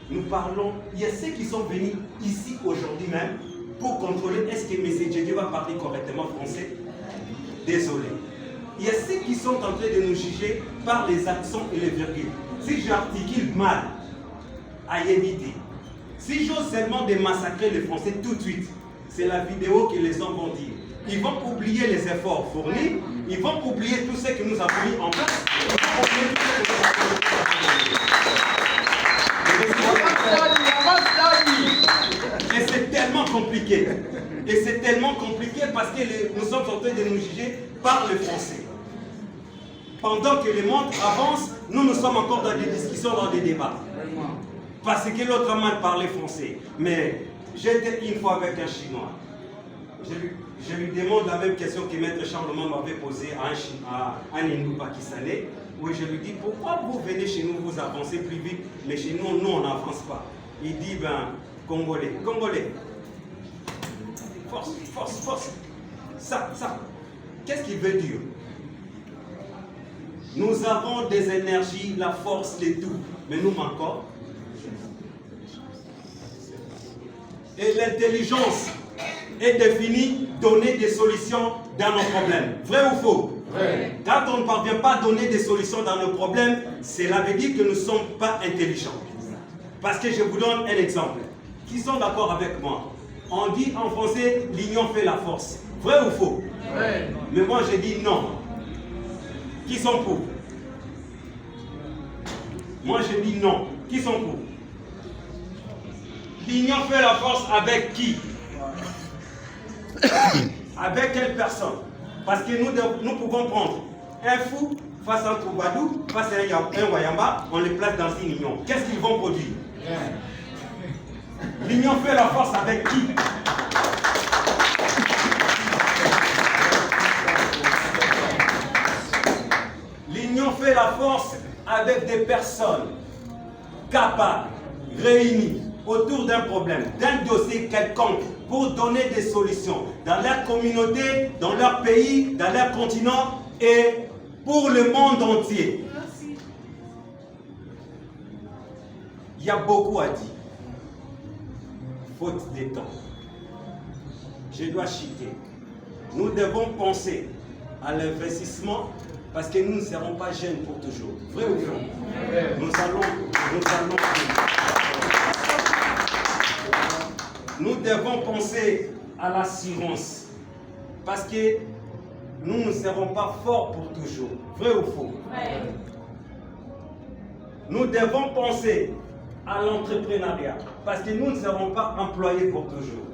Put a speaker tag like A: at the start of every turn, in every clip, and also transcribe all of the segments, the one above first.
A: nous parlons, il y a ceux qui sont venus ici aujourd'hui même pour contrôler est-ce que M. Djedje va parler correctement français. Désolé. Il y a ceux qui sont en train de nous juger par les accents et les virgules. Si j'articule mal, à éviter. Si j'ose seulement de massacrer les Français tout de suite, c'est la vidéo que les hommes vont dire. Ils vont oublier les efforts fournis, ils vont oublier tout ce que nous avons mis en place, ils vont oublier tout ce que nous avons mis en place. Et c'est tellement compliqué. Et c'est tellement compliqué parce que nous sommes en train de nous juger par les Français. Pendant que le monde avance, nous sommes encore dans des discussions, dans des débats. Parce que l'autre a mal parlé français. Mais j'étais une fois avec un Chinois. Je lui demande la même question que Maître Charlemagne m'avait posée à un hindou pakistanais. Où je lui dis, pourquoi vous venez chez nous, vous avancez plus vite, mais chez nous, on n'avance pas. Il dit, ben, Congolais. Congolais. Force, force, force. Ça. Qu'est-ce qu'il veut dire? Nous avons des énergies, la force, les tout. Mais nous manquons. Et l'intelligence est définie, donner des solutions dans nos problèmes. Vrai ou faux? Vrai. Quand on ne parvient pas à donner des solutions dans nos problèmes, cela veut dire que nous ne sommes pas intelligents. Parce que je vous donne un exemple. Qui sont d'accord avec moi? On dit en français, l'union fait la force. Vrai ou faux? Vrai. Mais moi je dis non. Qui sont pour? Moi je dis non. Qui sont pour? L'union fait la force avec qui? Avec quelle personne? Parce que nous pouvons prendre un fou face à un troubadour, face à un wayamba, on les place dans une union. Qu'est-ce qu'ils vont produire? L'union fait la force avec qui? L'union fait la force avec des personnes capables, réunies autour d'un problème, d'un dossier quelconque, pour donner des solutions dans leur communauté, dans leur pays, dans leur continent et pour le monde entier. Merci. Il y a beaucoup à dire. Faute de temps. Je dois chuter. Nous devons penser à l'investissement parce que nous ne serons pas jeunes pour toujours. Vrai ou faux? Nous devons penser à l'assurance parce que nous ne serons pas forts pour toujours. Vrai ou faux? Vrai. Nous devons penser à l'entrepreneuriat parce que nous ne serons pas employés pour toujours.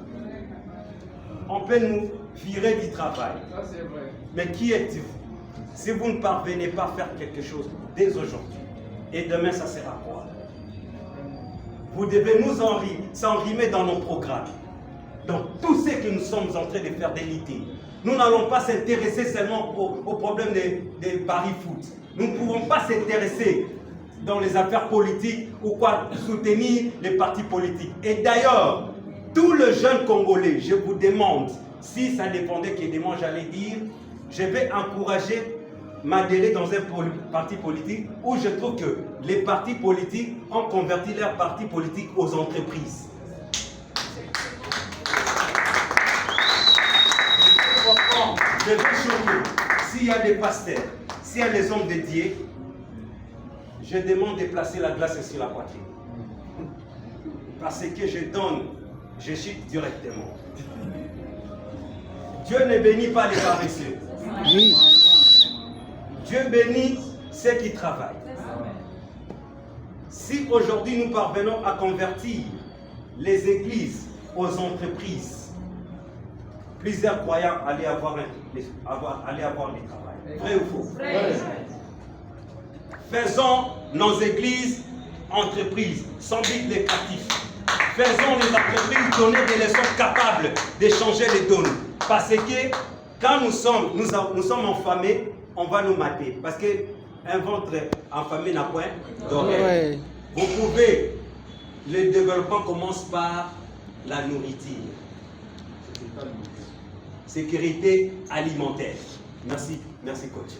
A: On peut nous virer du travail. Ça, c'est vrai. Mais qui êtes-vous? Si vous ne parvenez pas à faire quelque chose dès aujourd'hui, et demain ça sera quoi? Vous devez nous s'enrimer dans nos programmes. Donc tout ce que nous sommes en train de faire d'éliter. Nous n'allons pas s'intéresser seulement au problème des paris foot. Nous ne pouvons pas s'intéresser dans les affaires politiques ou quoi soutenir les partis politiques. Et d'ailleurs, tout le jeune Congolais, je vous demande, si ça dépendait que de moi j'allais dire, je vais encourager m'adhérer dans un parti politique où je trouve que les partis politiques ont converti leurs partis politiques aux entreprises. Je vais choquer. S'il y a des pasteurs, s'il y a des hommes dédiés, je demande de placer la glace sur la poitrine. Parce que je chute directement. Dieu ne bénit pas les paresseux. Oui. Dieu bénit ceux qui travaillent. Si aujourd'hui nous parvenons à convertir les églises aux entreprises, plusieurs croyants allaient avoir du travail. Vrai ou faux? Vrai. Faisons nos églises entreprises, sans but lucratif. Faisons les entreprises donner des leçons capables d'échanger les données. Parce que quand nous sommes enfamés, on va nous mater. Parce qu'un ventre enfamé n'a point d'oreille. Ouais. Vous pouvez, le développement commence par la nourriture. Sécurité alimentaire. Merci coach.